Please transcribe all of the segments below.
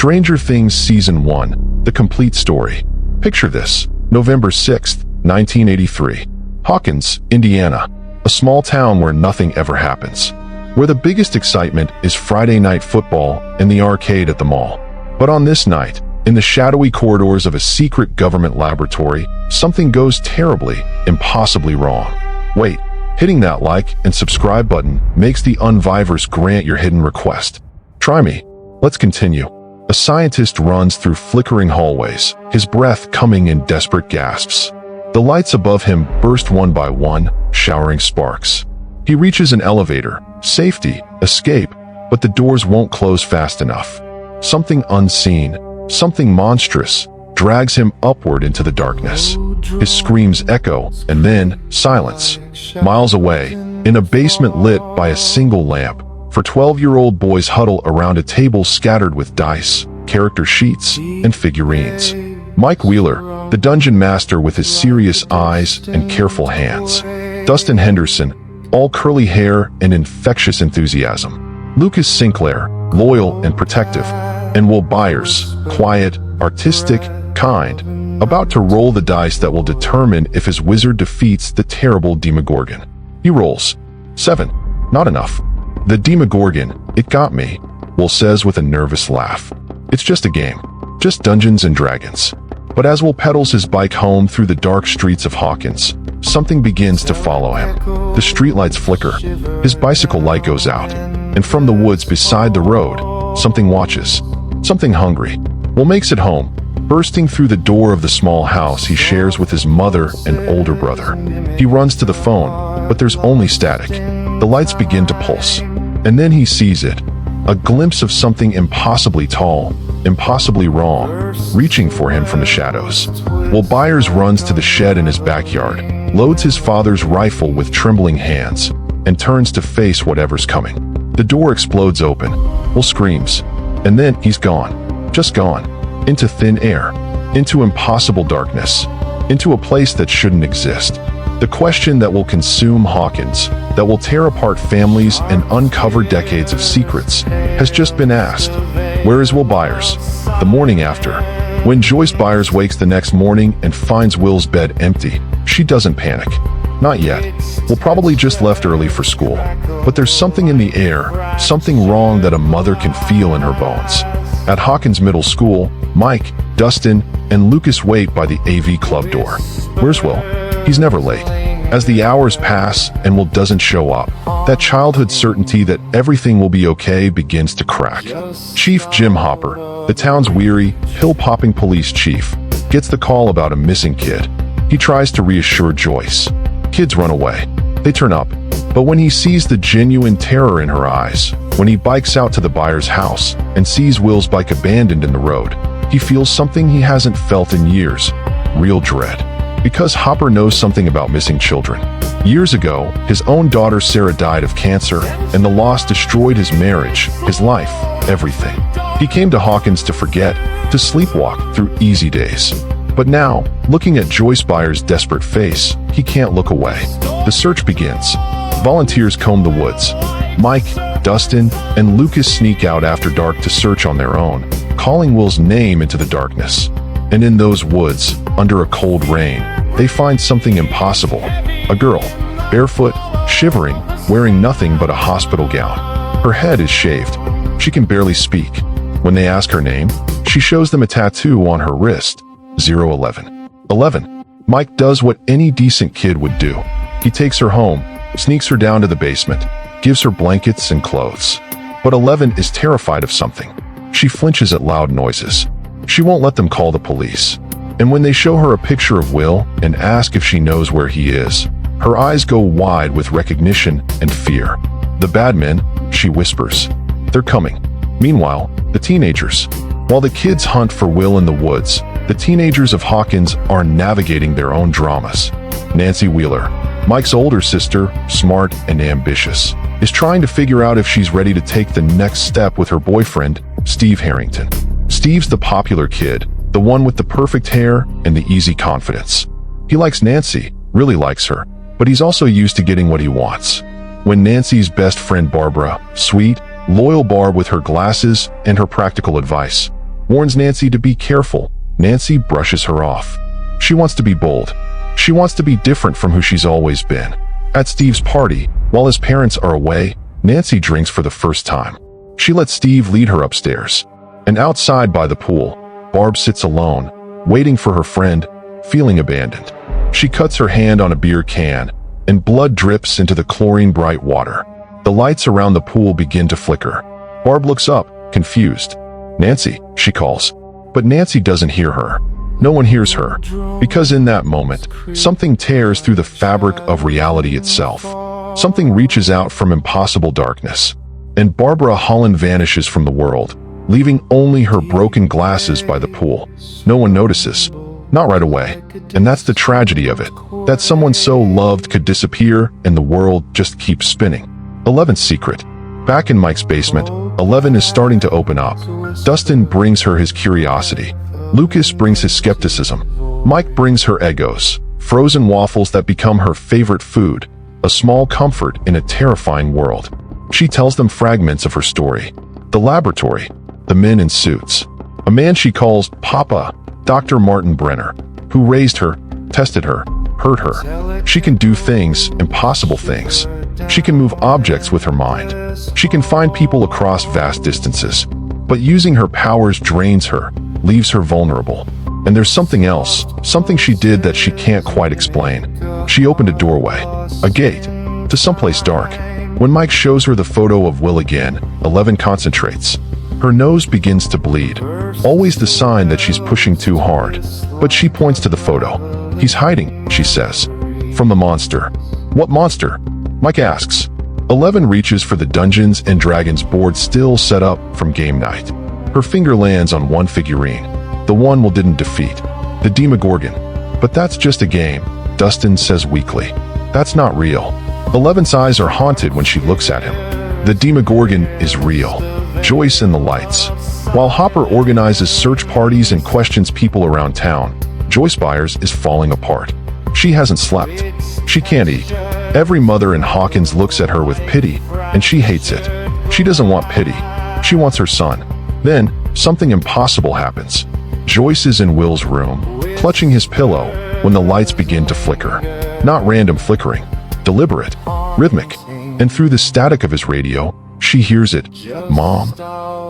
Stranger Things Season 1, the complete story. Picture this, November 6th, 1983. Hawkins, Indiana, a small town where nothing ever happens, where the biggest excitement is Friday night football and the arcade at the mall. But on this night, in the shadowy corridors of a secret government laboratory, something goes terribly, impossibly wrong. Wait, hitting that like and subscribe button makes the Unvivers grant your hidden request. Try me. Let's continue. A scientist runs through flickering hallways, his breath coming in desperate gasps. The lights above him burst one by one, showering sparks. He reaches an elevator, safety, escape, but the doors won't close fast enough. Something unseen, something monstrous, drags him upward into the darkness. His screams echo, and then silence. Miles away, in a basement lit by a single lamp, 12-year-old boys huddle around a table scattered with dice, character sheets, and figurines. Mike Wheeler, the dungeon master with his serious eyes and careful hands. Dustin Henderson, all curly hair and infectious enthusiasm. Lucas Sinclair, loyal and protective. And Will Byers, quiet, artistic, kind, about to roll the dice that will determine if his wizard defeats the terrible Demogorgon. He rolls. 7. Not enough. The Demogorgon, it got me, Will says with a nervous laugh. It's just a game. Just Dungeons and Dragons. But as Will pedals his bike home through the dark streets of Hawkins, something begins to follow him. The streetlights flicker. His bicycle light goes out. And from the woods beside the road, something watches. Something hungry. Will makes it home, bursting through the door of the small house he shares with his mother and older brother. He runs to the phone, but there's only static. The lights begin to pulse. And then he sees it. A glimpse of something impossibly tall, impossibly wrong, reaching for him from the shadows. Will Byers runs to the shed in his backyard, loads his father's rifle with trembling hands, and turns to face whatever's coming. The door explodes open. Will screams. And then he's gone. Just gone. Into thin air. Into impossible darkness. Into a place that shouldn't exist. The question that will consume Hawkins, that will tear apart families and uncover decades of secrets, has just been asked. Where is Will Byers? The morning after. When Joyce Byers wakes the next morning and finds Will's bed empty, she doesn't panic. Not yet. Will probably just left early for school. But there's something in the air, something wrong that a mother can feel in her bones. At Hawkins Middle School, Mike, Dustin, and Lucas wait by the AV club door. Where's Will? He's never late. As the hours pass and Will doesn't show up, that childhood certainty that everything will be okay begins to crack. Chief Jim Hopper, the town's weary, pill-popping police chief, gets the call about a missing kid. He tries to reassure Joyce. Kids run away. They turn up. But when he sees the genuine terror in her eyes, when he bikes out to the Byers' house and sees Will's bike abandoned in the road, he feels something he hasn't felt in years. Real dread. Because Hopper knows something about missing children. Years ago, his own daughter Sarah died of cancer, and the loss destroyed his marriage, his life, everything. He came to Hawkins to forget, to sleepwalk through easy days. But now, looking at Joyce Byers' desperate face, he can't look away. The search begins. Volunteers comb the woods. Mike, Dustin, and Lucas sneak out after dark to search on their own, calling Will's name into the darkness. And in those woods, under a cold rain, they find something impossible. A girl, barefoot, shivering, wearing nothing but a hospital gown. Her head is shaved. She can barely speak. When they ask her name, she shows them a tattoo on her wrist. 011. 11. Mike does what any decent kid would do. He takes her home, sneaks her down to the basement, gives her blankets and clothes. But 11 is terrified of something. She flinches at loud noises. She won't let them call the police. And when they show her a picture of Will and ask if she knows where he is, her eyes go wide with recognition and fear. The bad men, she whispers. They're coming. Meanwhile, the teenagers. While the kids hunt for Will in the woods, the teenagers of Hawkins are navigating their own dramas. Nancy Wheeler, Mike's older sister, smart and ambitious, is trying to figure out if she's ready to take the next step with her boyfriend, Steve Harrington. Steve's the popular kid, the one with the perfect hair and the easy confidence. He likes Nancy, really likes her, but he's also used to getting what he wants. When Nancy's best friend Barbara, sweet, loyal Barb with her glasses and her practical advice, warns Nancy to be careful. Nancy brushes her off. She wants to be bold. She wants to be different from who she's always been. At Steve's party, while his parents are away, Nancy drinks for the first time. She lets Steve lead her upstairs. And outside by the pool, Barb sits alone, waiting for her friend, feeling abandoned. She cuts her hand on a beer can, and blood drips into the chlorine-bright water. The lights around the pool begin to flicker. Barb looks up, confused. "Nancy," she calls. But Nancy doesn't hear her. No one hears her, because in that moment, something tears through the fabric of reality itself. Something reaches out from impossible darkness. And Barbara Holland vanishes from the world, leaving only her broken glasses by the pool. No one notices. Not right away. And that's the tragedy of it, that someone so loved could disappear and the world just keeps spinning. 11's secret. Back in Mike's basement, 11 is starting to open up. Dustin brings her his curiosity. Lucas brings his skepticism. Mike brings her Eggos, frozen waffles that become her favorite food, a small comfort in a terrifying world. She tells them fragments of her story. The laboratory, the men in suits, a man she calls Papa, Dr. Martin Brenner, who raised her, tested her, hurt her. She can do things, impossible things. She can move objects with her mind. She can find people across vast distances. But using her powers drains her, leaves her vulnerable. And there's something else, something she did that she can't quite explain. She opened a doorway, a gate, to someplace dark. When Mike shows her the photo of Will again, 11 concentrates. Her nose begins to bleed, always the sign that she's pushing too hard. But she points to the photo. "He's hiding," she says. "From the monster." "What monster?" Mike asks. 11 reaches for the Dungeons and Dragons board still set up from game night. Her finger lands on one figurine, the one Will didn't defeat, the Demogorgon. "But that's just a game," Dustin says weakly. "That's not real." 11's eyes are haunted when she looks at him. The Demogorgon is real. Joyce in the lights. While Hopper organizes search parties and questions people around town, Joyce Byers is falling apart. She hasn't slept. She can't eat. Every mother in Hawkins looks at her with pity, and she hates it. She doesn't want pity. She wants her son. Then, something impossible happens. Joyce is in Will's room, clutching his pillow, when the lights begin to flicker. Not random flickering. Deliberate. Rhythmic. And through the static of his radio, she hears it. "Mom."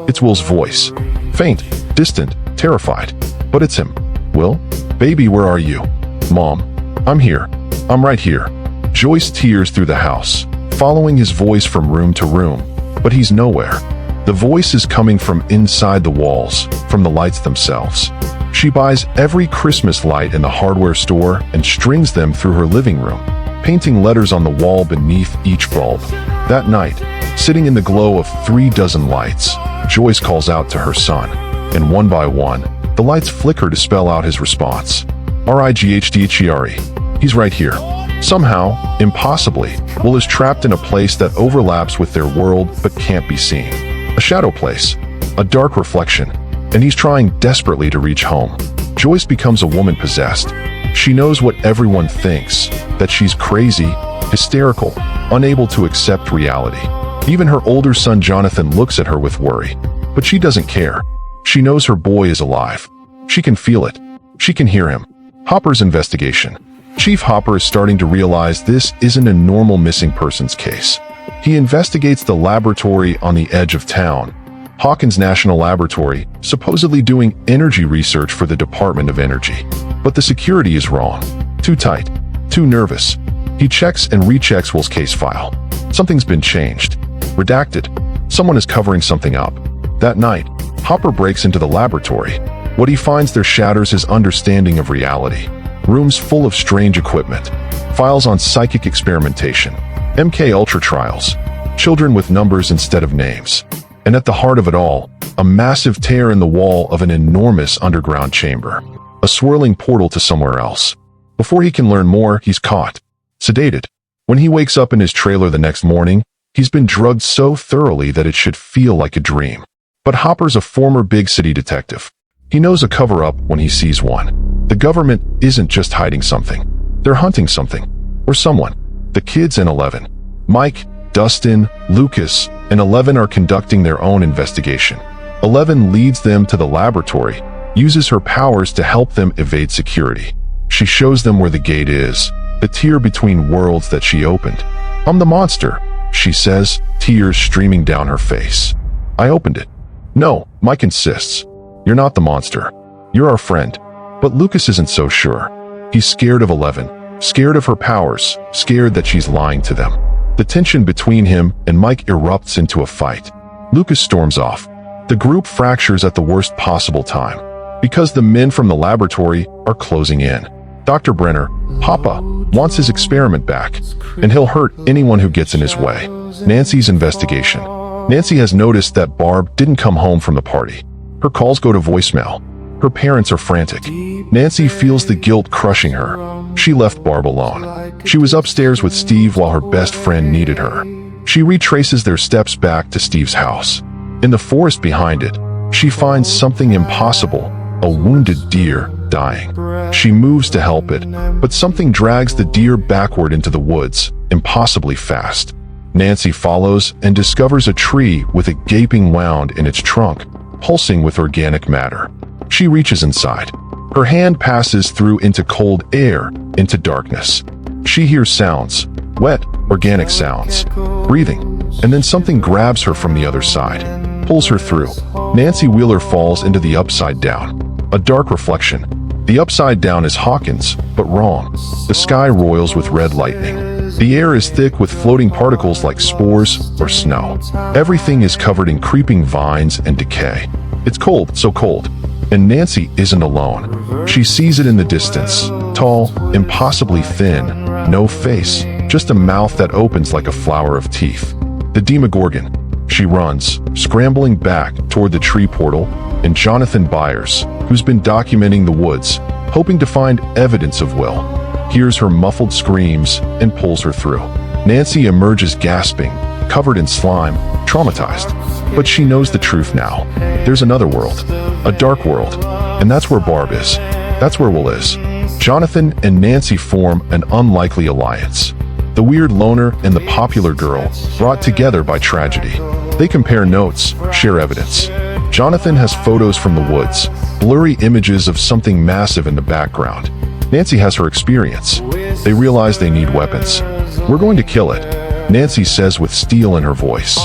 It's Will's voice. Faint, distant, terrified. But it's him. "Will? Baby, where are you?" "Mom. I'm here. I'm right here." Joyce tears through the house, following his voice from room to room. But he's nowhere. The voice is coming from inside the walls, from the lights themselves. She buys every Christmas light in the hardware store and strings them through her living room, painting letters on the wall beneath each bulb. That night, sitting in the glow of 36 lights, Joyce calls out to her son, and one by one, the lights flicker to spell out his response. "Righthere. He's right here." Somehow, impossibly, Will is trapped in a place that overlaps with their world but can't be seen. A shadow place, a dark reflection, and he's trying desperately to reach home. Joyce becomes a woman possessed. She knows what everyone thinks, that she's crazy, hysterical, unable to accept reality. Even her older son Jonathan looks at her with worry, but she doesn't care. She knows her boy is alive. She can feel it. She can hear him. Hopper's investigation. Chief Hopper is starting to realize this isn't a normal missing persons case. He investigates the laboratory on the edge of town, Hawkins National Laboratory, supposedly doing energy research for the Department of Energy. But the security is wrong. Too tight. Too nervous. He checks and rechecks Will's case file. Something's been changed. Redacted. Someone is covering something up. That night, Hopper breaks into the laboratory. What he finds there shatters his understanding of reality. Rooms full of strange equipment. Files on psychic experimentation. MK Ultra trials. Children with numbers instead of names. And at the heart of it all, a massive tear in the wall of an enormous underground chamber. A swirling portal to somewhere else. Before he can learn more, he's caught. Sedated. When he wakes up in his trailer the next morning, he's been drugged so thoroughly that it should feel like a dream. But Hopper's a former big city detective. He knows a cover-up when he sees one. The government isn't just hiding something. They're hunting something. Or someone. The kids and 11. Mike, Dustin, Lucas, and 11 are conducting their own investigation. 11 leads them to the laboratory, uses her powers to help them evade security. She shows them where the gate is, the tier between worlds that she opened. "I'm the monster," she says, tears streaming down her face. "I opened it." "No," Mike insists. "You're not the monster. You're our friend." But Lucas isn't so sure. He's scared of 11, scared of her powers, scared that she's lying to them. The tension between him and Mike erupts into a fight. Lucas storms off. The group fractures at the worst possible time, because the men from the laboratory are closing in. Dr. Brenner, Papa, wants his experiment back, and he'll hurt anyone who gets in his way. Nancy's investigation. Nancy has noticed that Barb didn't come home from the party. Her calls go to voicemail. Her parents are frantic. Nancy feels the guilt crushing her. She left Barb alone. She was upstairs with Steve while her best friend needed her. She retraces their steps back to Steve's house. In the forest behind it, she finds something impossible, a wounded deer dying. She moves to help it, but something drags the deer backward into the woods, impossibly fast. Nancy follows and discovers a tree with a gaping wound in its trunk, pulsing with organic matter. She reaches inside. Her hand passes through into cold air, into darkness. She hears sounds, wet, organic sounds, breathing, and then something grabs her from the other side, pulls her through. Nancy Wheeler falls into the upside down. A dark reflection. The upside down is Hawkins, but wrong. The sky roils with red lightning. The air is thick with floating particles like spores or snow. Everything is covered in creeping vines and decay. It's cold, so cold. And Nancy isn't alone. She sees it in the distance. Tall, impossibly thin, no face, just a mouth that opens like a flower of teeth. The Demogorgon. She runs, scrambling back toward the tree portal, and Jonathan Byers, who's been documenting the woods, hoping to find evidence of Will, hears her muffled screams and pulls her through. Nancy emerges gasping, covered in slime, traumatized. But she knows the truth now. There's another world, a dark world, and that's where Barb is. That's where Will is. Jonathan and Nancy form an unlikely alliance. The weird loner and the popular girl, brought together by tragedy. They compare notes, share evidence. Jonathan has photos from the woods, blurry images of something massive in the background. Nancy has her experience. They realize they need weapons. "We're going to kill it," Nancy says with steel in her voice.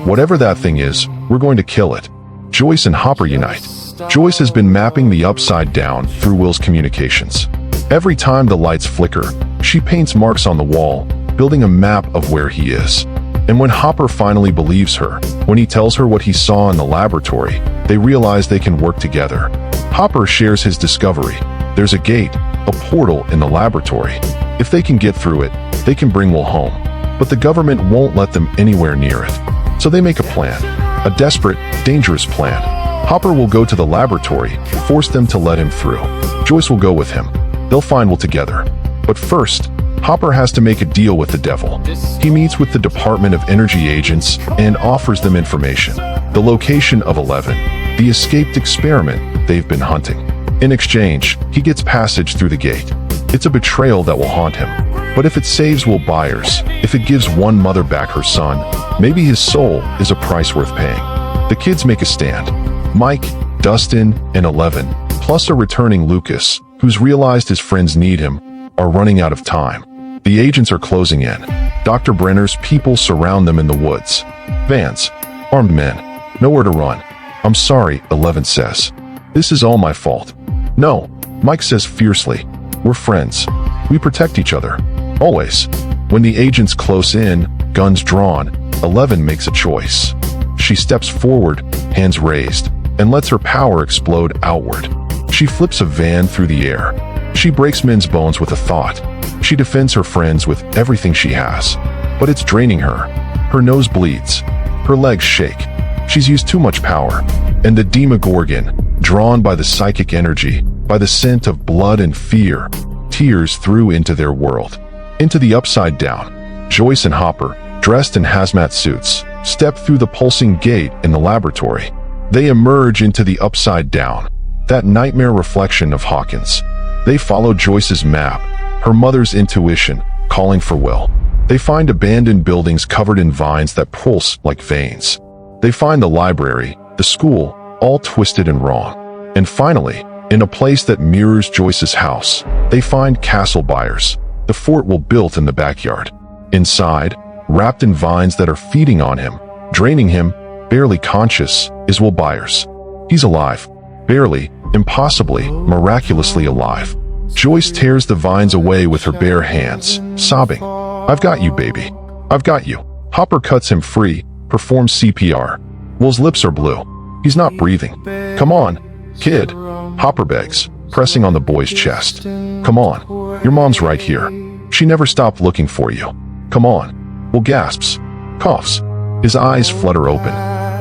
"Whatever that thing is, we're going to kill it." Joyce and Hopper unite. Joyce has been mapping the upside down through Will's communications. Every time the lights flicker, she paints marks on the wall, building a map of where he is. And when Hopper finally believes her, when he tells her what he saw in the laboratory, they realize they can work together. Hopper shares his discovery. There's a gate, a portal in the laboratory. If they can get through it, they can bring Will home. But the government won't let them anywhere near it. So they make a plan. A desperate, dangerous plan. Hopper will go to the laboratory, force them to let him through. Joyce will go with him. They'll find Will together. But first, Hopper has to make a deal with the devil. He meets with the Department of Energy agents and offers them information. The location of 11, the escaped experiment they've been hunting. In exchange, he gets passage through the gate. It's a betrayal that will haunt him. But if it saves Will Byers, if it gives one mother back her son, maybe his soul is a price worth paying. The kids make a stand. Mike, Dustin, and 11, plus a returning Lucas, who's realized his friends need him, are running out of time. The agents are closing in. Dr. Brenner's people surround them in the woods. Vans, armed men, nowhere to run. "I'm sorry," 11 says. "This is all my fault." "No," Mike says fiercely. "We're friends. We protect each other. Always." When the agents close in, guns drawn, 11 makes a choice. She steps forward, hands raised, and lets her power explode outward. She flips a van through the air. She breaks men's bones with a thought. She defends her friends with everything she has. But it's draining her. Her nose bleeds. Her legs shake. She's used too much power. And the Demogorgon, drawn by the psychic energy, by the scent of blood and fear, tears through into their world. Into the upside down. Joyce and Hopper, dressed in hazmat suits, step through the pulsing gate in the laboratory. They emerge into the upside down, that nightmare reflection of Hawkins. They follow Joyce's map, her mother's intuition, calling for Will. They find abandoned buildings covered in vines that pulse like veins. They find the library, the school, all twisted and wrong. And finally, in a place that mirrors Joyce's house, they find Castle Byers, the fort Will built in the backyard. Inside, wrapped in vines that are feeding on him, draining him, barely conscious, is Will Byers. He's alive. Barely, impossibly, miraculously alive. Joyce tears the vines away with her bare hands, sobbing, "I've got you, baby. I've got you." Hopper cuts him free, performs CPR. Will's lips are blue. He's not breathing. "Come on, kid," Hopper begs, pressing on the boy's chest. "Come on. Your mom's right here. She never stopped looking for you. Come on." Will gasps, coughs. His eyes flutter open.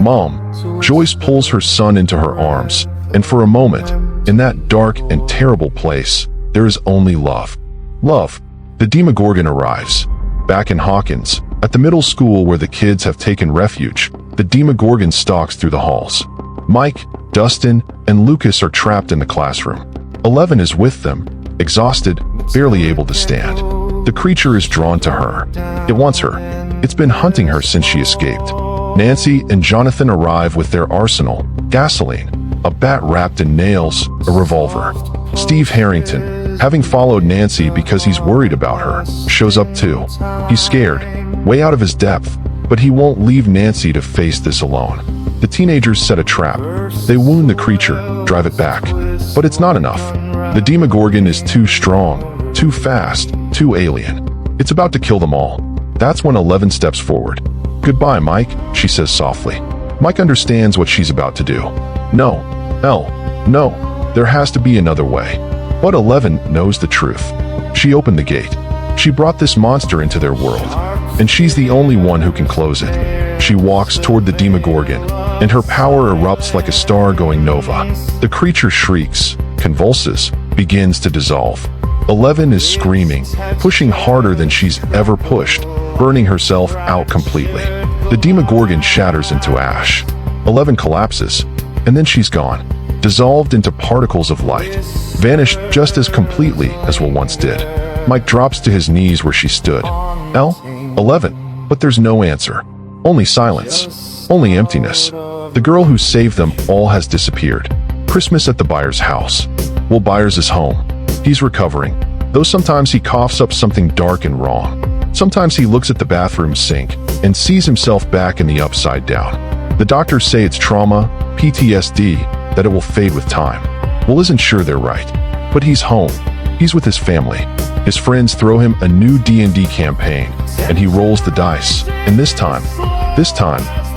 "Mom." Joyce pulls her son into her arms, and for a moment, in that dark and terrible place, there is only love. Love. The Demogorgon arrives. Back in Hawkins, at the middle school where the kids have taken refuge, the Demogorgon stalks through the halls. Mike, Dustin, and Lucas are trapped in the classroom. 11 is with them, exhausted, barely able to stand. The creature is drawn to her. It wants her. It's been hunting her since she escaped. Nancy and Jonathan arrive with their arsenal: gasoline, a bat wrapped in nails, a revolver. Steve Harrington, having followed Nancy because he's worried about her, shows up too. He's scared, way out of his depth, but he won't leave Nancy to face this alone. The teenagers set a trap. They wound the creature, drive it back. But it's not enough. The Demogorgon is too strong, too fast, too alien. It's about to kill them all. That's when 11 steps forward. "Goodbye, Mike," she says softly. Mike understands what she's about to do. No. No. There has to be another way. But 11 knows the truth. She opened the gate. She brought this monster into their world. And she's the only one who can close it. She walks toward the Demogorgon, and her power erupts like a star going nova. The creature shrieks, convulses, begins to dissolve. 11 is screaming, pushing harder than she's ever pushed, burning herself out completely. The Demogorgon shatters into ash. 11 collapses, and then she's gone, dissolved into particles of light, vanished just as completely as Will once did. Mike drops to his knees where she stood. 11, but there's no answer. Only silence. Only emptiness. The girl who saved them all has disappeared. Christmas at the Byers' house. Will Byers is home. He's recovering, though sometimes he coughs up something dark and wrong. Sometimes he looks at the bathroom sink and sees himself back in the upside down. The doctors say it's trauma, PTSD, that it will fade with time. Will isn't sure they're right. But he's home. He's with his family. His friends throw him a new D&D campaign, and he rolls the dice. And this time,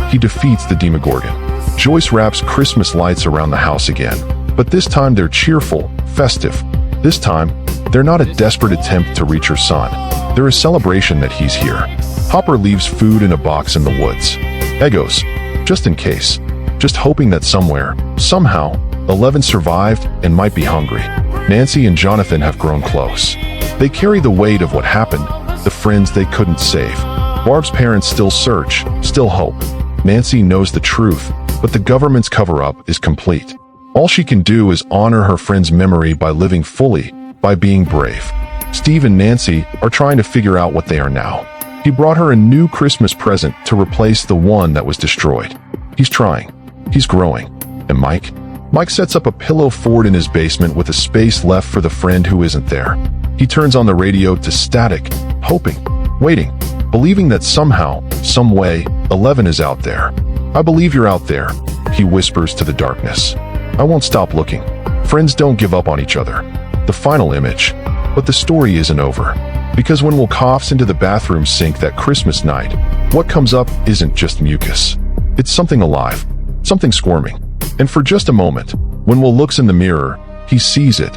he defeats the Demogorgon. Joyce wraps Christmas lights around the house again. But this time they're cheerful, festive. This time, they're not a desperate attempt to reach her son. They're a celebration that he's here. Hopper leaves food in a box in the woods. Egos, just in case. Just hoping that somewhere, somehow, 11 survived and might be hungry. Nancy and Jonathan have grown close. They carry the weight of what happened, the friends they couldn't save. Barb's parents still search, still hope. Nancy knows the truth, but the government's cover-up is complete. All she can do is honor her friend's memory by living fully, by being brave. Steve and Nancy are trying to figure out what they are now. He brought her a new Christmas present to replace the one that was destroyed. He's trying. He's growing. And Mike? Mike sets up a pillow fort in his basement with a space left for the friend who isn't there. He turns on the radio to static, hoping, waiting, believing that somehow, some way, 11 is out there. "I believe you're out there," he whispers to the darkness. "I won't stop looking." Friends don't give up on each other. The final image. But the story isn't over. Because when Will coughs into the bathroom sink that Christmas night, what comes up isn't just mucus. It's something alive, something squirming. And for just a moment, when Will looks in the mirror, he sees it.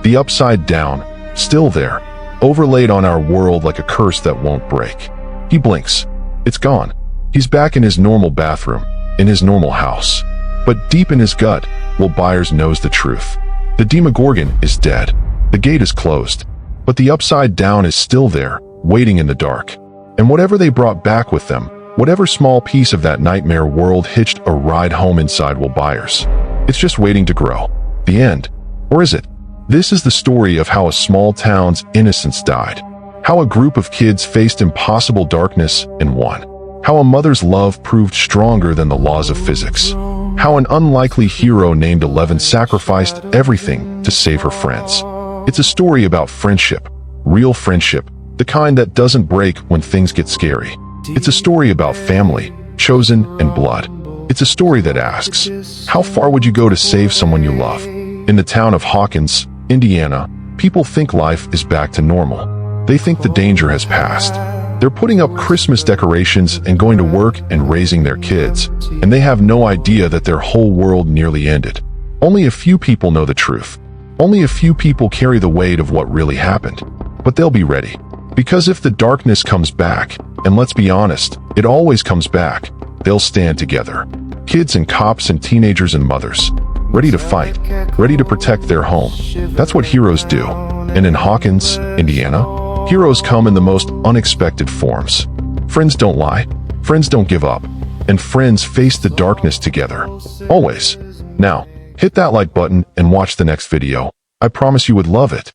The upside down, still there, overlaid on our world like a curse that won't break. He blinks. It's gone. He's back in his normal bathroom, in his normal house. But deep in his gut, Will Byers knows the truth. The Demogorgon is dead. The gate is closed. But the upside down is still there, waiting in the dark. And whatever they brought back with them, whatever small piece of that nightmare world hitched a ride home inside Will Byers. It's just waiting to grow. The end. Or is it? This is the story of how a small town's innocence died. How a group of kids faced impossible darkness and won. How a mother's love proved stronger than the laws of physics. How an unlikely hero named 11 sacrificed everything to save her friends. It's a story about friendship, real friendship, the kind that doesn't break when things get scary. It's a story about family, chosen, and blood. It's a story that asks, how far would you go to save someone you love? In the town of Hawkins, Indiana, people think life is back to normal. They think the danger has passed. They're putting up Christmas decorations and going to work and raising their kids, and they have no idea that their whole world nearly ended. Only a few people know the truth. Only a few people carry the weight of what really happened. But they'll be ready. Because if the darkness comes back, and let's be honest, it always comes back, they'll stand together. Kids and cops and teenagers and mothers. Ready to fight, ready to protect their home. That's what heroes do. And in Hawkins, Indiana, heroes come in the most unexpected forms. Friends don't lie, friends don't give up, and friends face the darkness together. Always. Now, hit that like button and watch the next video. I promise you would love it.